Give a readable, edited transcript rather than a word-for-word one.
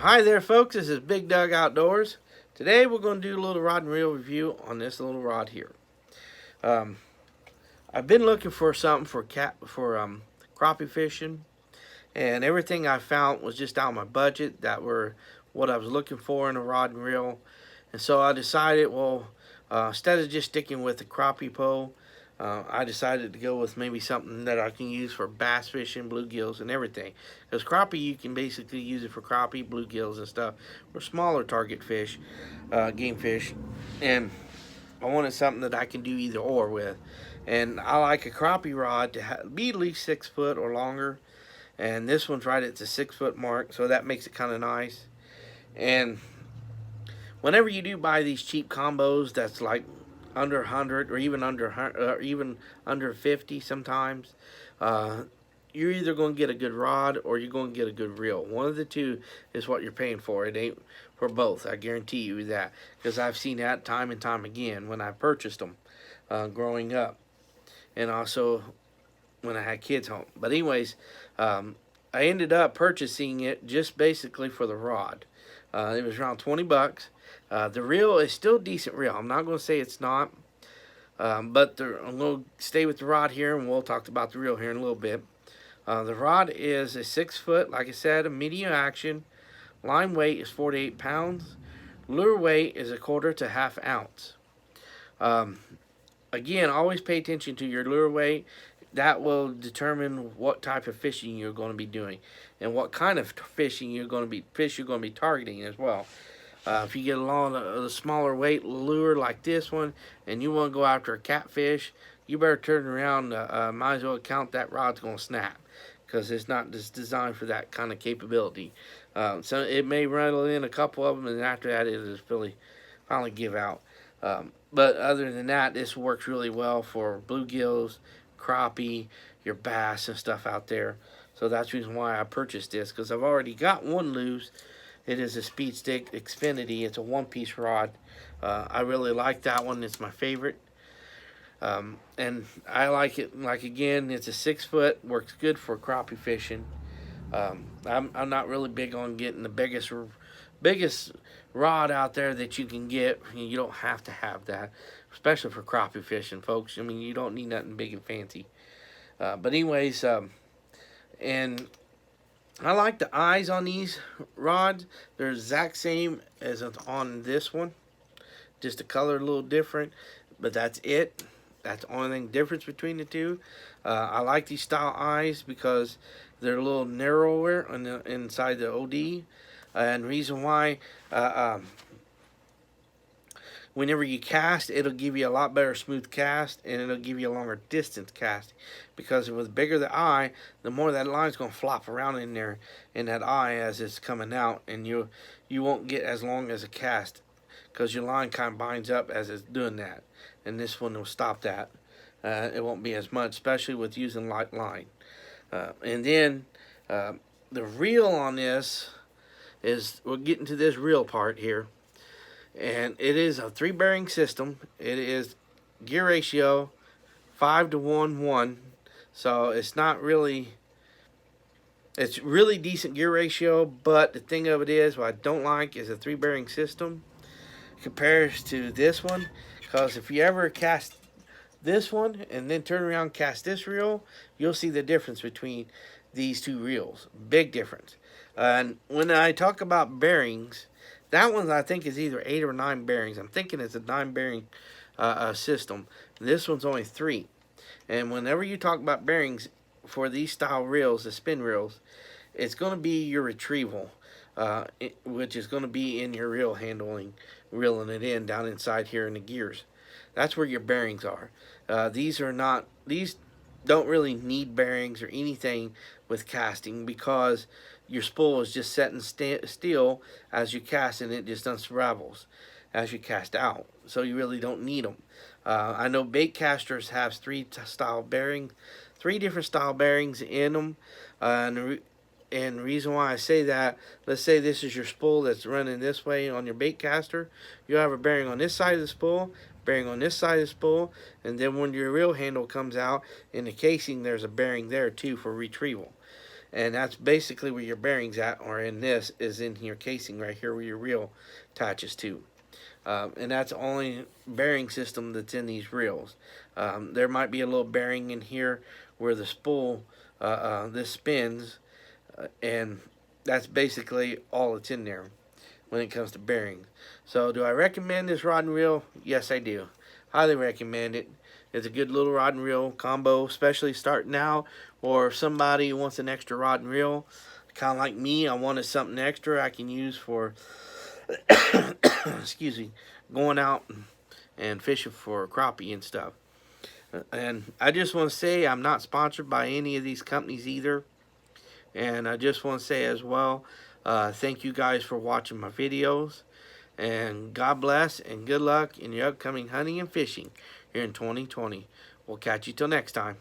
Hi there, folks. This is Big Doug Outdoors. Today we're going to do a little rod and reel review on this little rod here. Um, I've been looking for something for crappie fishing, and everything I found was just out of my budget. That were what I was looking for in a rod and reel, and so I decided, well, instead of just sticking with the crappie pole, I decided to go with maybe something that I can use for bass fishing, bluegills, and everything. Because crappie, you can basically use it for crappie, bluegills, and stuff, or smaller target fish, game fish. And I wanted something that I can do either or with. And I like a crappie rod to be at least 6 foot or longer. And this one's right at the 6 foot mark, so that makes it kind of nice. And whenever you do buy these cheap combos, that's like under 100 or even under 50 sometimes, you're either going to get a good rod or you're going to get a good reel. One of the two is what you're paying for. It ain't for both. I guarantee you that, because I've seen that time and time again when I purchased them growing up, and also when I had kids home. But anyways, I ended up purchasing it just basically for the rod. It was around 20 bucks. The reel is still decent reel. I'm not going to say it's not. But I'm going to stay with the rod here, and we'll talk about the reel here in a little bit. The rod is a 6 foot, like I said, a medium action. Line weight is 48 pounds. Lure weight is a quarter to half ounce. Again, always pay attention to your lure weight. That will determine what type of fishing you're going to be doing, and what kind of fishing you're going to be targeting as well. If you get along a smaller weight lure like this one, and you want to go after a catfish, you better turn around. Might as well count that rod's going to snap, because it's not just designed for that kind of capability. So it may rattle in a couple of them, and after that it'll just finally give out. But other than that, this works really well for bluegills, crappie, your bass and stuff out there. So that's the reason why I purchased this, because I've already got one Lews. It is a Speed Stick Xfinity. It's a one-piece rod. I really like that one. It's my favorite. And I like it, like, again, it's a 6 foot, works good for crappie fishing. I'm not really big on getting the biggest rod out there that you can get. You don't have to have that, especially for crappie fishing, folks. I mean, you don't need nothing big and fancy. But anyways, and I like the eyes on these rods. They're the exact same as on this one, just the color a little different, but that's it. That's the only thing difference between the two. I like these style eyes because they're a little narrower on inside the OD, and reason why, whenever you cast, it'll give you a lot better smooth cast, and it'll give you a longer distance cast, because with the bigger the eye, the more that line's going to flop around in there in that eye as it's coming out, and you won't get as long as a cast, because your line kind of binds up as it's doing that, and this one will stop that. It won't be as much, especially with using light line. And then the reel on this is, we're getting to this reel part here, and it is a 3-bearing system. It is gear ratio 5 to 1, so it's really decent gear ratio. But the thing of it is, what I don't like is a 3-bearing system compares to this one, because if you ever cast this one and then turn around and cast this reel, you'll see the difference between these two reels. Big difference. And when I talk about bearings, that one I think is either 8 or 9 bearings. I'm thinking it's a 9-bearing system. This one's only 3. And whenever you talk about bearings for these style reels, the spin reels, it's going to be your retrieval, which is going to be in your reel handling, reeling it in down inside here in the gears. That's where your bearings are. These don't really need bearings or anything with casting, because your spool is just setting still as you cast, and it just unravels as you cast out. So you really don't need them. I know bait casters have 3 different style bearings in them. And the reason why I say that, let's say this is your spool that's running this way on your bait caster. You'll have a bearing on this side of the spool, bearing on this side of the spool, and then when your reel handle comes out in the casing, there's a bearing there too for retrieval. and that's basically where your bearings at, or in this is in your casing right here where your reel attaches to. And that's the only bearing system that's in these reels. There might be a little bearing in here where the spool this spins, and that's basically all that's in there when it comes to bearings. So do I recommend this rod and reel? Yes, I do. Highly recommend it. It's a good little rod and reel combo, especially starting out, or if somebody wants an extra rod and reel, kind of like me. I wanted something extra I can use for excuse me, going out and fishing for crappie and stuff. And I just want to say I'm not sponsored by any of these companies either. And I just want to say as well, thank you guys for watching my videos. And God bless and good luck in your upcoming hunting and fishing here in 2020. We'll catch you till next time.